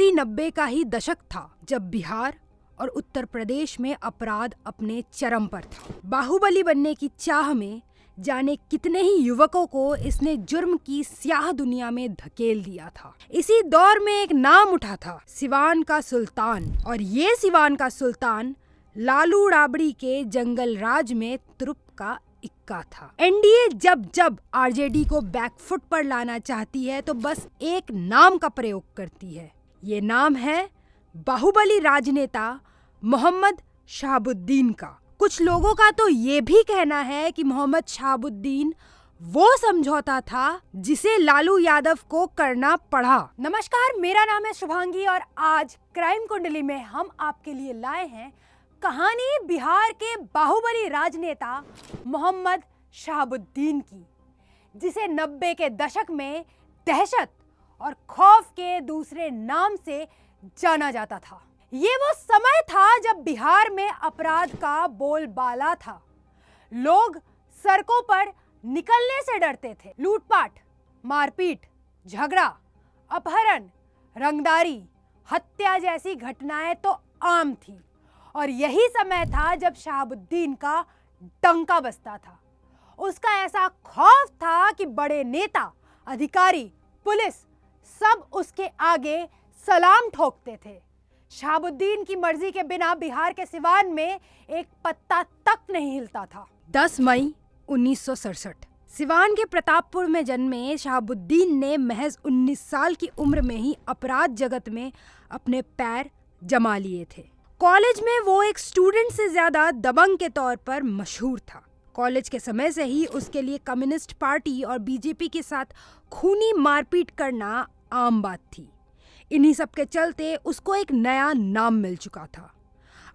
80-90 का ही दशक था जब बिहार और उत्तर प्रदेश में अपराध अपने चरम पर था। बाहुबली बनने की चाह में जाने कितने ही युवकों को इसने जुर्म की स्याह दुनिया में धकेल दिया था। इसी दौर में एक नाम उठा था, सिवान का सुल्तान। और ये सिवान का सुल्तान लालू राबड़ी के जंगल राज में तुरुप का इक्का था। एनडीए जब जब आरजेडी को बैकफुट पर लाना चाहती है तो बस एक नाम का प्रयोग करती है। ये नाम है बाहुबली राजनेता मोहम्मद शहाबुद्दीन का। कुछ लोगों का तो ये भी कहना है कि मोहम्मद शहाबुद्दीन वो समझौता था जिसे लालू यादव को करना पड़ा। नमस्कार, मेरा नाम है शुभांगी और आज क्राइम कुंडली में हम आपके लिए लाए हैं कहानी बिहार के बाहुबली राजनेता मोहम्मद शहाबुद्दीन की, जिसे 90 के दशक में दहशत और खौफ के दूसरे नाम से जाना जाता था। ये वो समय था जब बिहार में अपराध का बोलबाला था। लोग सड़कों पर निकलने से डरते थे। लूटपाट, मारपीट, झगड़ा, अपहरण, रंगदारी, हत्या जैसी घटनाएं तो आम थी। और यही समय था जब शहाबुद्दीन का डंका बजता था। उसका ऐसा खौफ था कि बड़े नेता, अधिकारी, पुलिस सब उसके आगे सलाम ठोकते थे। शहाबुद्दीन की मर्जी के बिना बिहार के सिवान में एक पत्ता तक नहीं हिलता था। 10 मई 1967 सिवान के प्रतापपुर में जन्मे शहाबुद्दीन ने महज 19 साल की उम्र में ही अपराध जगत में अपने पैर जमा लिए थे। कॉलेज में वो एक स्टूडेंट से ज्यादा दबंग के तौर पर मशहूर था। कॉलेज के समय से ही उसके लिए कम्युनिस्ट पार्टी और बीजेपी के साथ खूनी मारपीट करना आम बात थी। इन्हीं सब के चलते उसको एक नया नाम मिल चुका था।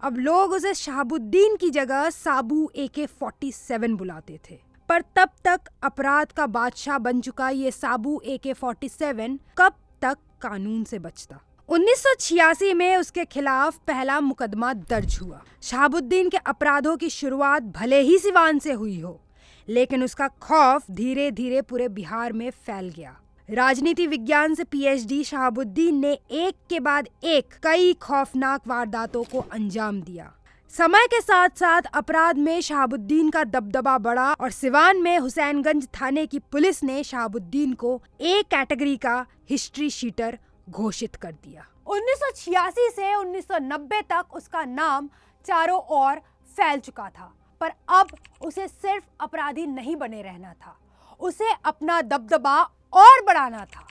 अब लोग उसे शहाबुद्दीन की जगह साबू AK-47 बुलाते थे। पर तब तक अपराध का बादशाह बन चुका ये साबू AK-47 कब तक कानून से बचता। 1986 में उसके खिलाफ पहला मुकदमा दर्ज हुआ। शहाबुद्दीन के अपराधों की शुरुआत भले ही सिवान से हुई हो, लेकिन उसका खौफ धीरे धीरे पूरे बिहार में फैल गया। राजनीति विज्ञान से PhD शहाबुद्दीन ने एक के बाद एक कई खौफनाक वारदातों को अंजाम दिया। समय के साथ साथ अपराध में शहाबुद्दीन का दबदबा बढ़ा और सिवान में हुसैनगंज थाने की पुलिस ने शहाबुद्दीन को A कैटेगरी का हिस्ट्री शीटर घोषित कर दिया। 1986 से 1990 तक उसका नाम चारों ओर फैल चुका था, पर अब उसे सिर्फ अपराधी नहीं बने रहना था, उसे अपना दबदबा और बढ़ाना था।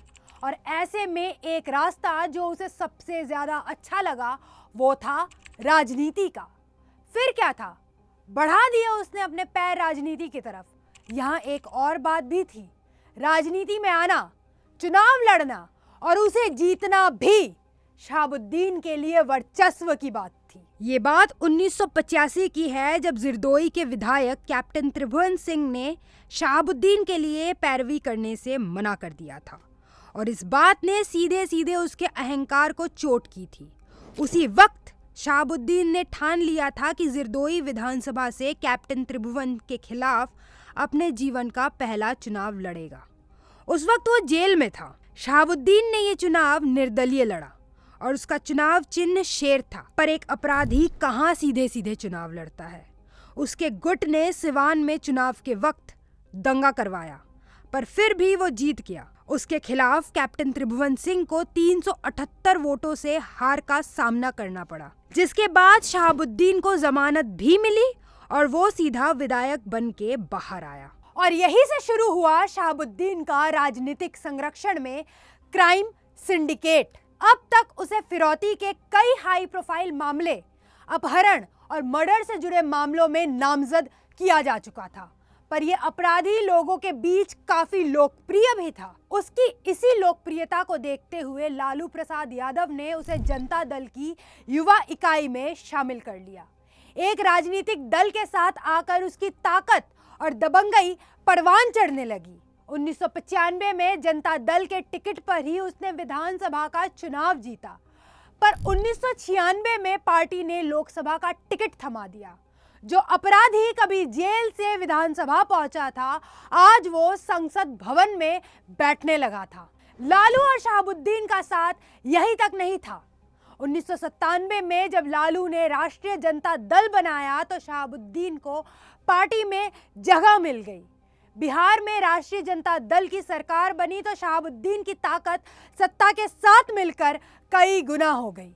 और ऐसे में एक रास्ता जो उसे सबसे ज्यादा अच्छा लगा वो था राजनीति का। फिर क्या था, बढ़ा दिया उसने अपने पैर राजनीति की तरफ। यहाँ एक और बात भी थी, राजनीति में आना, चुनाव लड़ना और उसे जीतना भी शहाबुद्दीन के लिए वर्चस्व की बात थी। ये बात 1985 की है, जब जिरदोई के विधायक कैप्टन त्रिभुवन सिंह ने शहाबुद्दीन के लिए पैरवी करने से मना कर दिया था और इस बात ने सीधे सीधे उसके अहंकार को चोट की थी। उसी वक्त शहाबुद्दीन ने ठान लिया था कि जिरदोई विधानसभा से कैप्टन त्रिभुवन के खिलाफ अपने जीवन का पहला चुनाव लड़ेगा। उस वक्त वो जेल में था। शहाबुद्दीन ने ये चुनाव निर्दलीय लड़ा और उसका चुनाव चिन्ह शेर था। पर एक अपराधी कहाँ सीधे सीधे चुनाव लड़ता है। उसके गुट ने सिवान में चुनाव के वक्त दंगा करवाया, पर फिर भी वो जीत गया। उसके खिलाफ कैप्टन त्रिभुवन सिंह को 378 वोटों से हार का सामना करना पड़ा, जिसके बाद शहाबुद्दीन को जमानत भी मिली और वो सीधा विधायक बन के बाहर आया। और यही से शुरू हुआ शहाबुद्दीन का राजनीतिक संरक्षण में क्राइम सिंडिकेट। अब तक उसे फिरौती के कई हाई प्रोफाइल मामले, अपहरण और मर्डर से जुड़े मामलों में नामजद किया जा चुका था, पर यह अपराधी लोगों के बीच काफी लोकप्रिय भी था। उसकी इसी लोकप्रियता को देखते हुए लालू प्रसाद यादव ने उसे जनता दल की युवा इकाई में शामिल कर लिया। एक राजनीतिक दल के साथ आकर उसकी ताकत और दबंगई परवान चढ़ने लगी। 1995 में जनता दल के टिकट पर ही उसने विधानसभा का चुनाव जीता, पर 1996 में पार्टी ने लोकसभा का टिकट थमा दिया। जो अपराधी कभी जेल से विधानसभा पहुंचा था, आज वो संसद भवन में बैठने लगा था। लालू और शहाबुद्दीन का साथ यही तक नहीं था। 1997 में जब लालू ने राष्ट्रीय जनता दल बनाया तो शहाबुद्दीन को पार्टी में जगह मिल गई। बिहार में राष्ट्रीय जनता दल की सरकार बनी तो शहाबुद्दीन की ताकत सत्ता के साथ मिलकर कई गुना हो गई।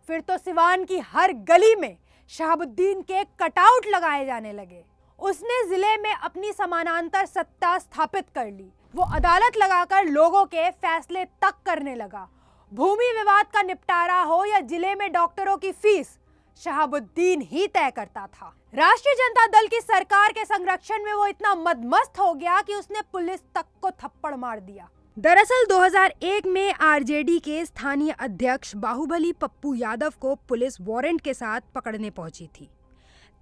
फिर तो सिवान की हर गली में शहाबुद्दीन के कटआउट लगाए जाने लगे। उसने जिले में अपनी समानांतर सत्ता स्थापित कर ली। वो अदालत लगाकर लोगों के फैसले तक करने लगा। भूमि विवाद का निपटारा हो या जिले में डॉक्टरों की फीस, शहाबुद्दीन ही तय करता था। राष्ट्रीय जनता दल की सरकार के संरक्षण में वो इतना मदमस्त हो गया कि उसने पुलिस तक को थप्पड़ मार दिया। दरअसल 2001 में आरजेडी के स्थानीय अध्यक्ष बाहुबली पप्पू यादव को पुलिस वारंट के साथ पकड़ने पहुंची थी।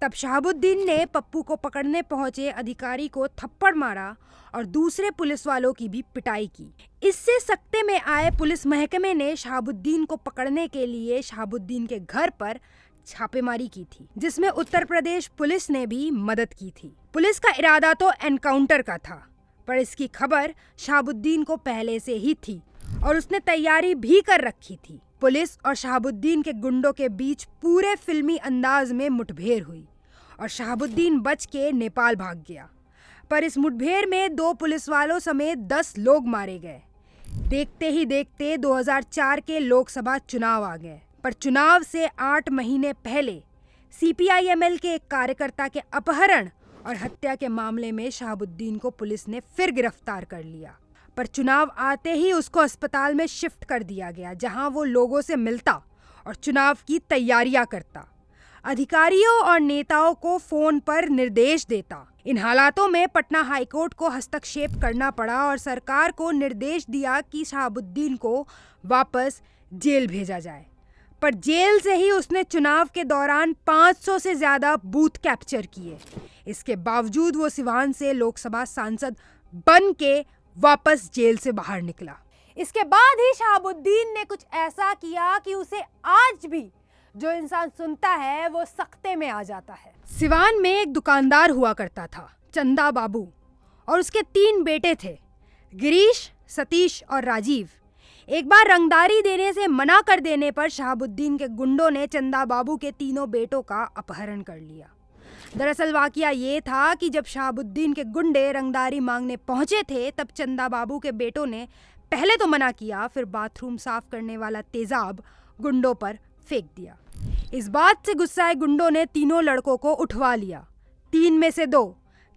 तब शहाबुद्दीन ने पप्पू को पकड़ने पहुंचे अधिकारी को थप्पड़ मारा और दूसरे पुलिस वालों की भी पिटाई की। इससे सख्ते में आए पुलिस महकमे ने शहाबुद्दीन को पकड़ने के लिए शहाबुद्दीन के घर पर छापेमारी की थी, जिसमें उत्तर प्रदेश पुलिस ने भी मदद की थी। पुलिस का इरादा तो एनकाउंटर का था, पर इसकी खबर शहाबुद्दीन को पहले से ही थी और उसने तैयारी भी कर रखी थी। पुलिस और शहाबुद्दीन के गुंडों के बीच पूरे फिल्मी अंदाज में मुठभेड़ हुई और शहाबुद्दीन बच के नेपाल भाग गया। पर इस मुठभेड़ में 2 पुलिस वालों समेत 10 लोग मारे गए। देखते ही देखते 2004 के लोकसभा चुनाव आ गए, पर चुनाव से 8 महीने पहले सीपीआई-एमएल के एक कार्यकर्ता के अपहरण और हत्या के मामले में शहाबुद्दीन को पुलिस ने फिर गिरफ्तार कर लिया। पर चुनाव आते ही उसको अस्पताल में शिफ्ट कर दिया गया, जहां वो लोगों से मिलता और चुनाव की तैयारियां करता, अधिकारियों और नेताओं को फोन पर निर्देश देता। इन हालातों में पटना हाईकोर्ट को हस्तक्षेप करना पड़ा और सरकार को निर्देश दिया कि शहाबुद्दीन को वापस जेल भेजा जाए। पर जेल से ही उसने चुनाव के दौरान 500 से ज्यादा बूथ कैप्चर किए। इसके बावजूद वो सिवान से लोकसभा सांसद बन के वापस जेल से बाहर निकला। इसके बाद ही शहाबुद्दीन ने कुछ ऐसा किया कि उसे आज भी जो इंसान सुनता है वो सख्ते में आ जाता है। सिवान में एक दुकानदार हुआ करता था, चंदा बाबू, और उसके 3 बेटे थे, गिरीश, सतीश और राजीव। एक बार रंगदारी देने से मना कर देने पर शहाबुद्दीन के गुंडों ने चंदा बाबू के 3 बेटों का अपहरण कर लिया। दरअसल वाकया ये था कि जब शहाबुद्दीन के गुंडे रंगदारी मांगने पहुंचे थे तब चंदा बाबू के बेटों ने पहले तो मना किया, फिर बाथरूम साफ करने वाला तेजाब गुंडों पर फेंक दिया। इस बात से गुस्साए गुंडों ने 3 लड़कों को उठवा लिया। 3 में से 2,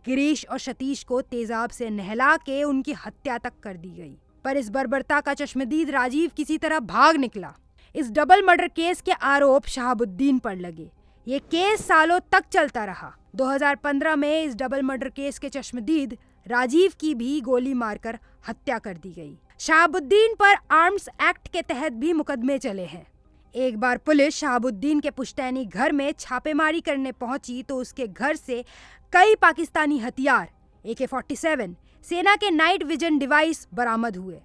गिरीश और सतीश, को तेजाब से नहला के उनकी हत्या तक कर दी गई। पर इस बर्बरता का चश्मदीद राजीव किसी तरह भाग निकला। इस डबल मर्डर केस के आरोप शहाबुद्दीन पर लगे। ये केस सालों तक चलता रहा। 2015 में इस डबल मर्डर केस के चश्मदीद राजीव की भी गोली मारकर हत्या कर दी गई। शहाबुद्दीन पर आर्म्स एक्ट के तहत भी मुकदमे चले हैं। एक बार पुलिस शहाबुद्दीन के पुश्तैनी घर में छापेमारी करने पहुंची तो उसके घर से कई पाकिस्तानी हथियार, AK-47, सेना के नाइट विजन डिवाइस बरामद हुए।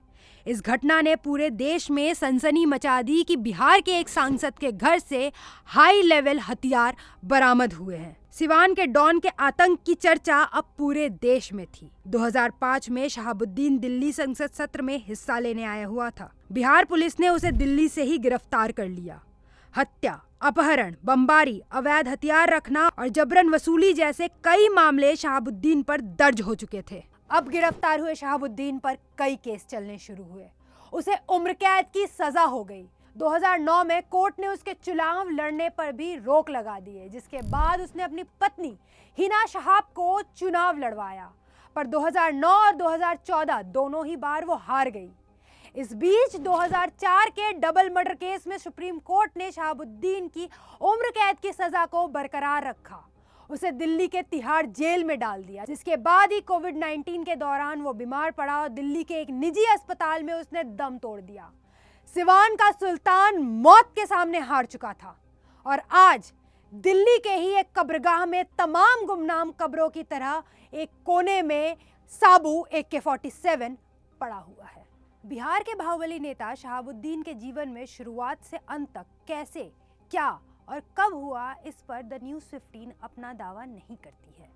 इस घटना ने पूरे देश में सनसनी मचा दी कि बिहार के एक सांसद के घर से हाई लेवल हथियार बरामद हुए हैं। सिवान के डॉन के आतंक की चर्चा अब पूरे देश में थी। 2005 में शहाबुद्दीन दिल्ली संसद सत्र में हिस्सा लेने आया हुआ था। बिहार पुलिस ने उसे दिल्ली से ही गिरफ्तार कर लिया। हत्या, अपहरण, बमबारी, अवैध हथियार रखना और जबरन वसूली जैसे कई मामले शहाबुद्दीन पर दर्ज हो चुके थे। अब गिरफ्तार हुए शहाबुद्दीन पर कई केस चलने शुरू हुए। उसे उम्र कैद की सजा हो गई। 2009 में कोर्ट ने उसके चुनाव लड़ने पर भी रोक लगा दी है, जिसके बाद उसने अपनी पत्नी हिना शहाब को चुनाव लड़वाया। पर 2009 और 2014 दोनों ही बार वो हार गई। इस बीच 2004 के डबल मर्डर केस में सुप्रीम कोर्ट ने शहाबुद्दीन की उम्र कैद की सजा को बरकरार रखा। उसे दिल्ली के तिहाड़ जेल में डाल दिया, जिसके बाद ही कोविड-19 के दौरान वो बीमार पड़ा और दिल्ली के एक निजी अस्पताल में उसने दम तोड़ दिया। सिवान का सुल्तान मौत के सामने हार चुका था और आज दिल्ली के ही एक कब्रगाह में तमाम गुमनाम कब्रों की तरह एक कोने में साबू AK-47 पड़ा हुआ है। बिहार के बाहुबली नेता शहाबुद्दीन के जीवन में शुरुआत से अंत तक कैसे, क्या और कब हुआ, इस पर द न्यूज़ 15 अपना दावा नहीं करती है।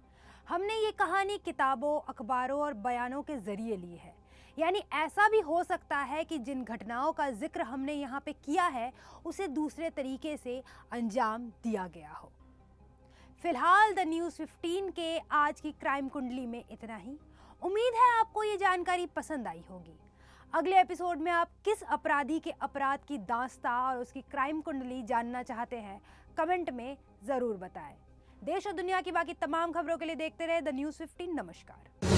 हमने ये कहानी किताबों, अखबारों और बयानों के जरिए ली है। यानी ऐसा भी हो सकता है कि जिन घटनाओं का जिक्र हमने यहाँ पे किया है उसे दूसरे तरीके से अंजाम दिया गया हो। फिलहाल द न्यूज़ 15 के आज की क्राइम कुंडली में इतना ही। उम्मीद है आपको ये जानकारी पसंद आई होगी। अगले एपिसोड में आप किस अपराधी के अपराध की दास्तां और उसकी क्राइम कुंडली जानना चाहते हैं, कमेंट में ज़रूर बताएं। देश और दुनिया की बाकी तमाम खबरों के लिए देखते रहे द न्यूज़ 15। नमस्कार।